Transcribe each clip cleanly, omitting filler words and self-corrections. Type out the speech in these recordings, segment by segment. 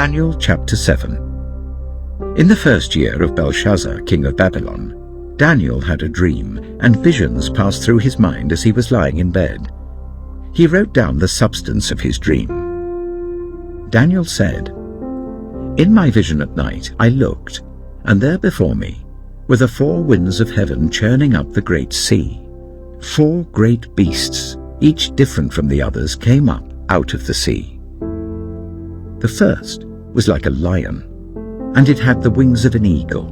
Daniel chapter 7. In the first year of Belshazzar, king of Babylon, Daniel had a dream, and visions passed through his mind as he was lying in bed. He wrote down the substance of his dream. Daniel said, "In my vision at night I looked, and there before me were the four winds of heaven churning up the great sea. 4 great beasts, each different from the others, came up out of the sea. The first was like a lion, and it had the wings of an eagle.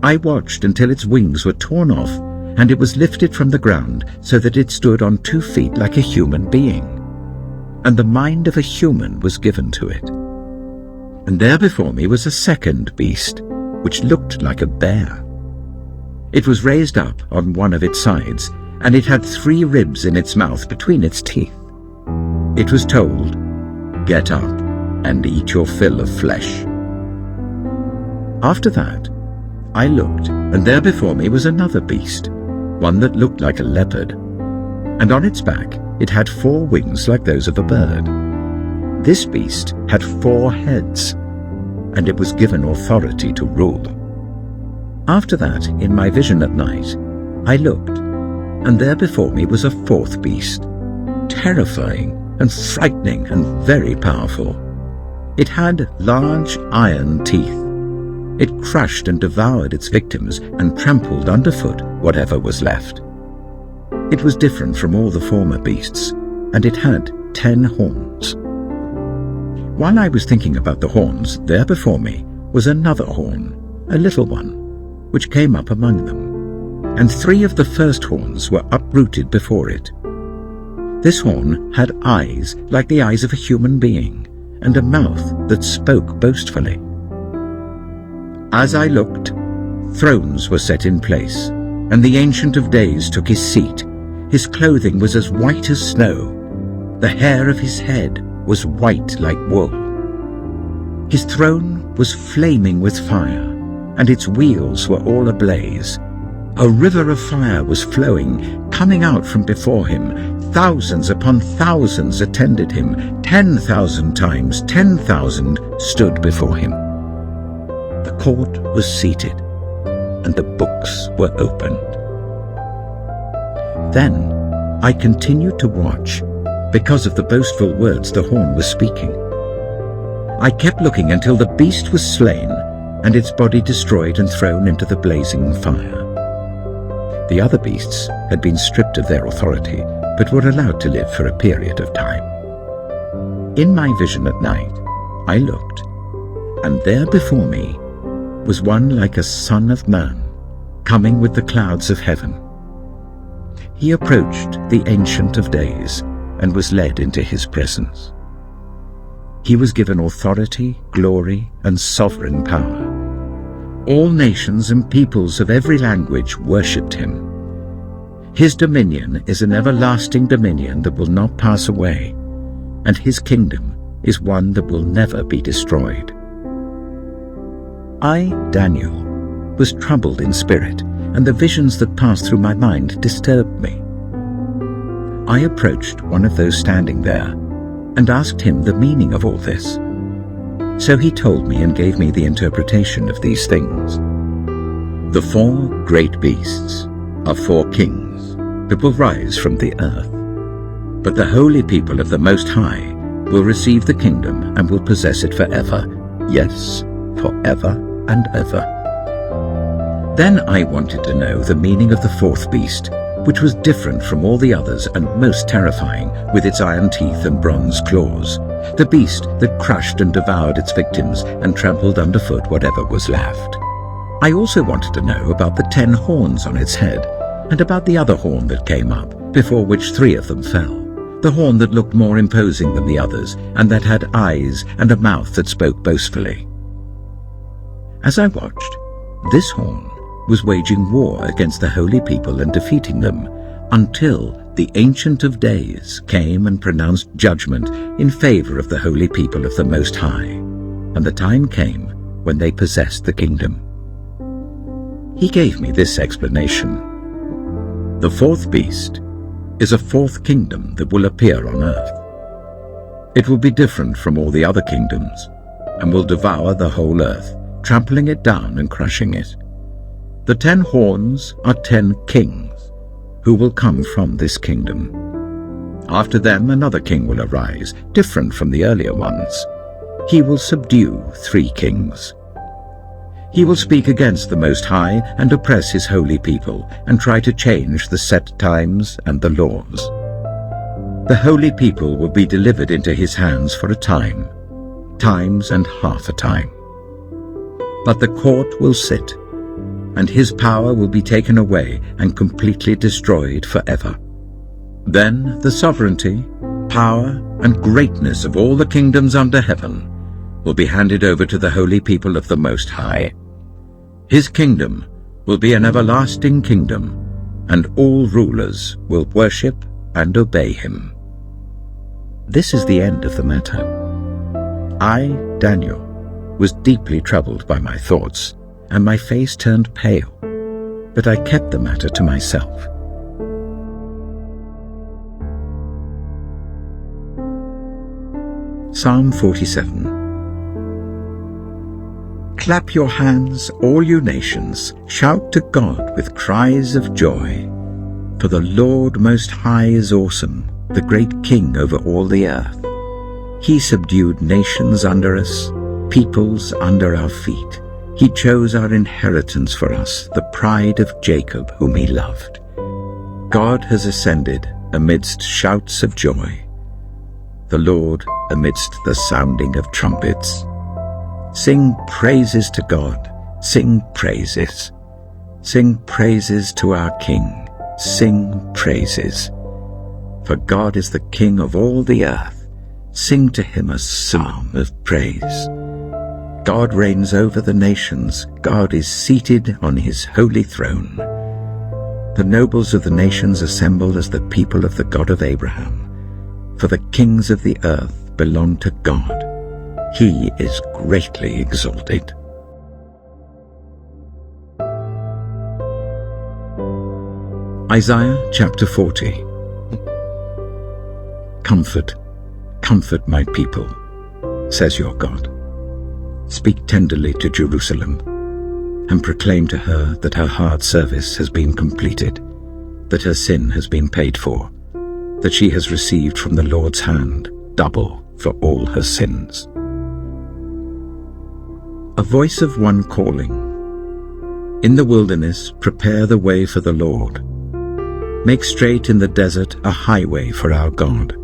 I watched until its wings were torn off, and it was lifted from the ground so that it stood on 2 feet like a human being. And the mind of a human was given to it. And there before me was a second beast, which looked like a bear. It was raised up on one of its sides, and it had 3 ribs in its mouth between its teeth. It was told, 'Get up and eat your fill of flesh.' After that, I looked, and there before me was another beast, one that looked like a leopard, and on its back it had 4 wings like those of a bird. This beast had 4 heads, and it was given authority to rule. After that, in my vision at night, I looked, and there before me was a 4th beast, terrifying and frightening and very powerful. It had large iron teeth. It crushed and devoured its victims and trampled underfoot whatever was left. It was different from all the former beasts, and it had 10 horns. While I was thinking about the horns, there before me was another horn, a little one, which came up among them, and 3 of the first horns were uprooted before it. This horn had eyes like the eyes of a human being, and a mouth that spoke boastfully. As I looked, thrones were set in place, and the Ancient of Days took his seat. His clothing was as white as snow. The hair of his head was white like wool. His throne was flaming with fire, and its wheels were all ablaze. A river of fire was flowing, coming out from before him. Thousands upon thousands attended him. 10,000 times 10,000 stood before him. The court was seated, and the books were opened. Then I continued to watch, because of the boastful words the horn was speaking. I kept looking until the beast was slain, and its body destroyed and thrown into the blazing fire. The other beasts had been stripped of their authority, but were allowed to live for a period of time. In my vision at night, I looked, and there before me was one like a son of man, coming with the clouds of heaven. He approached the Ancient of Days and was led into his presence. He was given authority, glory, and sovereign power. All nations and peoples of every language worshipped him. His dominion is an everlasting dominion that will not pass away, and his kingdom is one that will never be destroyed. I, Daniel, was troubled in spirit, and the visions that passed through my mind disturbed me. I approached one of those standing there and asked him the meaning of all this. So he told me and gave me the interpretation of these things. The 4 great beasts are 4 kings that will rise from the earth, but the holy people of the Most High will receive the kingdom and will possess it forever, yes, forever and ever. Then I wanted to know the meaning of the 4th beast, which was different from all the others and most terrifying, with its iron teeth and bronze claws, the beast that crushed and devoured its victims and trampled underfoot whatever was left. I also wanted to know about the 10 horns on its head, and about the other horn that came up, before which 3 of them fell, the horn that looked more imposing than the others, and that had eyes and a mouth that spoke boastfully. As I watched, this horn was waging war against the holy people and defeating them, until the Ancient of Days came and pronounced judgment in favor of the holy people of the Most High, and the time came when they possessed the kingdom. He gave me this explanation. The 4th beast is a 4th kingdom that will appear on earth. It will be different from all the other kingdoms, and will devour the whole earth, trampling it down and crushing it. The 10 horns are 10 kings, who will come from this kingdom. After them another king will arise, different from the earlier ones. He will subdue 3 kings. He will speak against the Most High and oppress his holy people, and try to change the set times and the laws. The holy people will be delivered into his hands for a time, times and half a time. But the court will sit, and his power will be taken away and completely destroyed forever. Then the sovereignty, power, and greatness of all the kingdoms under heaven will be handed over to the holy people of the Most High. His kingdom will be an everlasting kingdom, and all rulers will worship and obey him. This is the end of the matter. I, Daniel, was deeply troubled by my thoughts, and my face turned pale, but I kept the matter to myself. Psalm 47. Clap your hands, all you nations, shout to God with cries of joy. For the Lord Most High is awesome, the great King over all the earth. He subdued nations under us, peoples under our feet. He chose our inheritance for us, the pride of Jacob whom he loved. God has ascended amidst shouts of joy, the Lord amidst the sounding of trumpets. Sing praises to God, sing praises. Sing praises to our King, sing praises. For God is the King of all the earth. Sing to him a psalm of praise. God reigns over the nations. God is seated on his holy throne. The nobles of the nations assemble as the people of the God of Abraham. For the kings of the earth belong to God. He is greatly exalted. Isaiah chapter 40. Comfort, comfort my people, says your God. Speak tenderly to Jerusalem, and proclaim to her that her hard service has been completed, that her sin has been paid for, that she has received from the Lord's hand double for all her sins. A voice of one calling, in the wilderness prepare the way for the Lord. Make straight in the desert a highway for our God.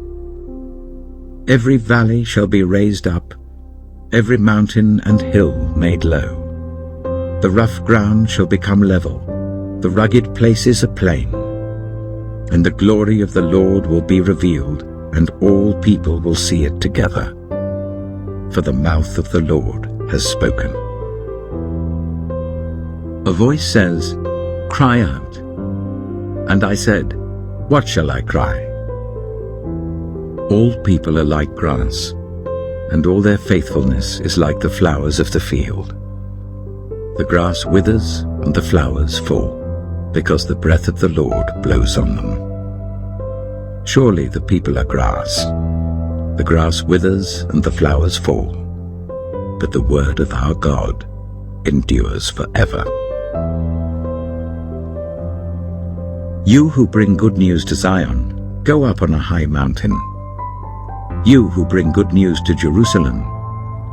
Every valley shall be raised up, every mountain and hill made low. The rough ground shall become level, the rugged places a plain. And the glory of the Lord will be revealed, and all people will see it together. For the mouth of the Lord has spoken. A voice says, "Cry out." And I said, "What shall I cry?" All people are like grass, and all their faithfulness is like the flowers of the field. The grass withers and the flowers fall, because the breath of the Lord blows on them. Surely the people are grass. The grass withers and the flowers fall, but the word of our God endures forever. You who bring good news to Zion, go up on a high mountain. You who bring good news to Jerusalem,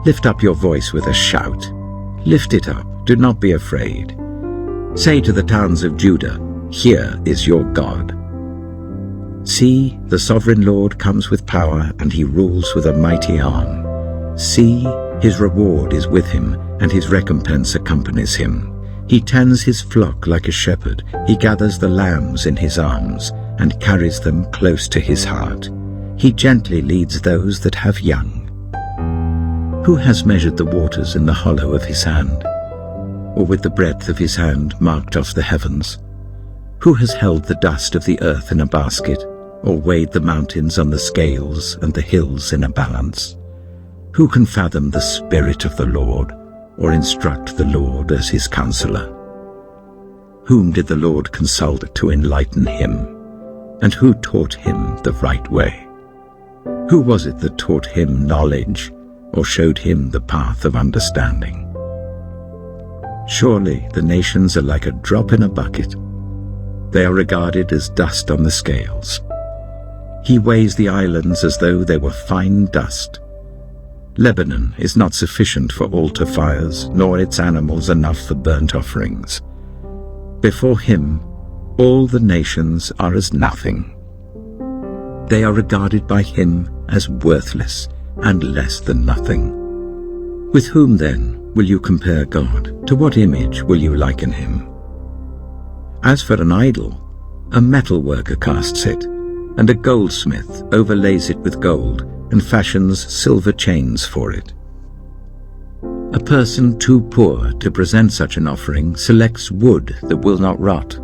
lift up your voice with a shout. Lift it up, do not be afraid. Say to the towns of Judah, "Here is your God." See, the sovereign Lord comes with power, and he rules with a mighty arm. See, his reward is with him, and his recompense accompanies him. He tends his flock like a shepherd. He gathers the lambs in his arms, and carries them close to his heart. He gently leads those that have young. Who has measured the waters in the hollow of his hand, or with the breadth of his hand marked off the heavens? Who has held the dust of the earth in a basket, or weighed the mountains on the scales and the hills in a balance? Who can fathom the Spirit of the Lord, or instruct the Lord as his counselor? Whom did the Lord consult to enlighten him? And who taught him the right way? Who was it that taught him knowledge, or showed him the path of understanding. Surely the nations are like a drop in a bucket. They are regarded as dust on the scales. He weighs the islands as though they were fine dust. Lebanon is not sufficient for altar fires, nor its animals enough for burnt offerings. Before him, all the nations are as nothing. They are regarded by him as worthless and less than nothing. With whom then will you compare God? To what image will you liken him? As for an idol, a metal worker casts it, and a goldsmith overlays it with gold and fashions silver chains for it. A person too poor to present such an offering selects wood that will not rot.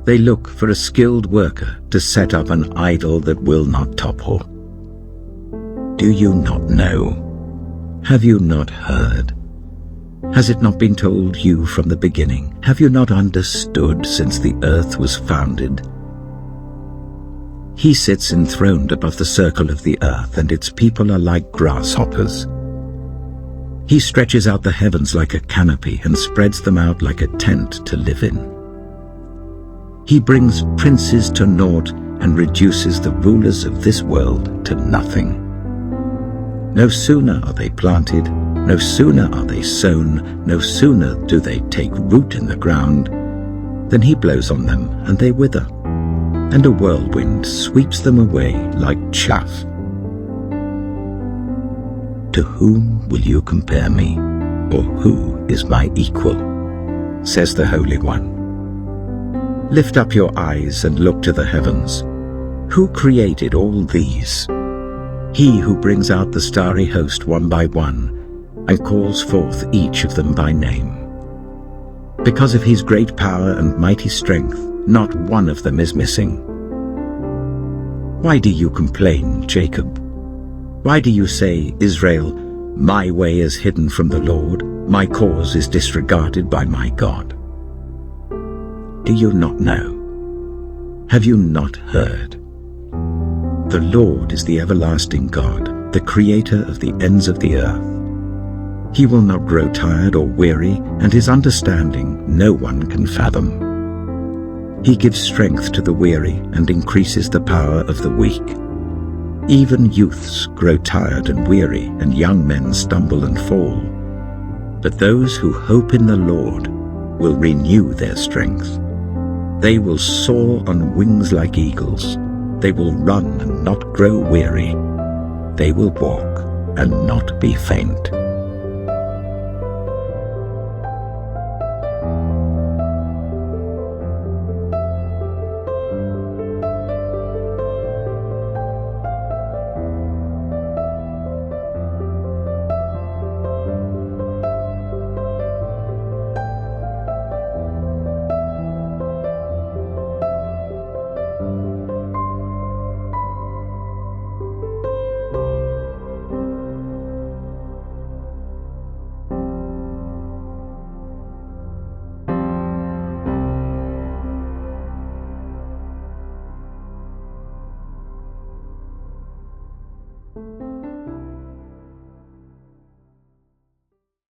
They look for a skilled worker to set up an idol that will not topple. Do you not know? Have you not heard? Has it not been told you from the beginning? Have you not understood since the earth was founded? He sits enthroned above the circle of the earth, and its people are like grasshoppers. He stretches out the heavens like a canopy and spreads them out like a tent to live in. He brings princes to naught and reduces the rulers of this world to nothing. No sooner are they planted, no sooner are they sown, no sooner do they take root in the ground, than he blows on them and they wither, and a whirlwind sweeps them away like chaff. To whom will you compare me, or who is my equal? Says the Holy One. Lift up your eyes and look to the heavens. Who created all these? He who brings out the starry host one by one, and calls forth each of them by name. Because of his great power and mighty strength, not one of them is missing. Why do you complain, Jacob? Why do you say, Israel, my way is hidden from the Lord, my cause is disregarded by my God? Do you not know? Have you not heard? The Lord is the everlasting God, the creator of the ends of the earth. He will not grow tired or weary, and his understanding no one can fathom. He gives strength to the weary and increases the power of the weak. Even youths grow tired and weary, and young men stumble and fall. But those who hope in the Lord will renew their strength. They will soar on wings like eagles. They will run and not grow weary. They will walk and not be faint.